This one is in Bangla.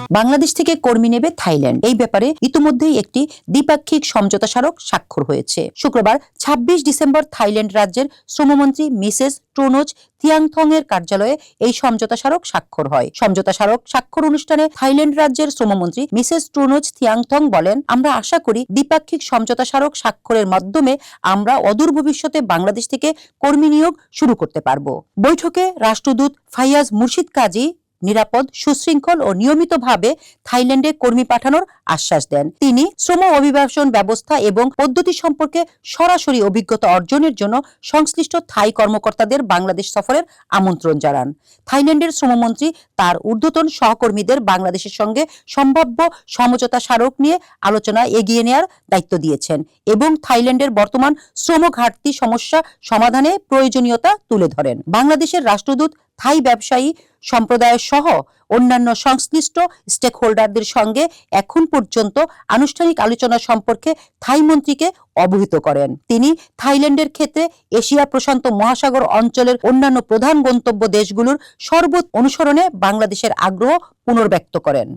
বাংলাদেশ থেকে কর্মী নেবে থাইল্যান্ড। এই ব্যাপারে ইতিমধ্যেই একটি দ্বিপাক্ষিক সমঝোতা স্মারক স্বাক্ষর হয়েছে। শুক্রবার ২৬ ডিসেম্বর থাইল্যান্ড রাজ্যের শ্রমমন্ত্রী মিসেস ট্রোনোজ থিয়াংথং এর কার্যালয়ে এই সমঝোতা স্মারক স্বাক্ষর হয়। সমঝোতা স্মারক স্বাক্ষর অনুষ্ঠানে থাইল্যান্ড রাজ্যের শ্রমমন্ত্রী মিসেস ট্রোনোজ থিয়াংথং বলেন, আমরা আশা করি দ্বিপাক্ষিক সমঝোতা স্মারক স্বাক্ষরের মাধ্যমে আমরা অদূর ভবিষ্যতে বাংলাদেশ থেকে কর্মী নিয়োগ শুরু করতে পারব। বৈঠকে রাষ্ট্রদূত ফাইয়াজ মুর্শিদ কাজী নিরাপদ, সুশৃঙ্খল ও নিয়মিতভাবে থাইল্যান্ডে কর্মী পাঠানোর আশ্বাস দেন। তিনি শ্রম অভিবাসন ব্যবস্থা এবং পদ্ধতি সম্পর্কে সরাসরি অভিজ্ঞতা অর্জনের জন্য সংশ্লিষ্ট থাই কর্মকর্তাদের বাংলাদেশ সফরের আমন্ত্রণ জানান। থাইল্যান্ডের শ্রমমন্ত্রী তার ঊর্ধ্বতন সহকর্মীদের বাংলাদেশের সঙ্গে সম্ভাব্য সমঝোতা স্মারক নিয়ে আলোচনা এগিয়ে নেওয়ার দায়িত্ব দিয়েছেন এবং থাইল্যান্ডের বর্তমান শ্রম ঘাটতি সমস্যা সমাধানে প্রয়োজনীয়তা তুলে ধরেন। বাংলাদেশের রাষ্ট্রদূত থাই ব্যবসায়ী সম্প্রদায় সহ অন্যান্য সংশ্লিষ্ট স্টেক হোল্ডারদের সঙ্গে এখন পর্যন্ত আনুষ্ঠানিক আলোচনা সম্পর্কে থাই মন্ত্রীকে অবহিত করেন। তিনি থাইল্যান্ডের ক্ষেত্রে এশিয়া প্রশান্ত মহাসাগর অঞ্চলের অন্যান্য প্রধান গন্তব্য দেশগুলোর সর্বোচ্চ অনুসরণে বাংলাদেশের আগ্রহ পুনর্ব্যক্ত করেন।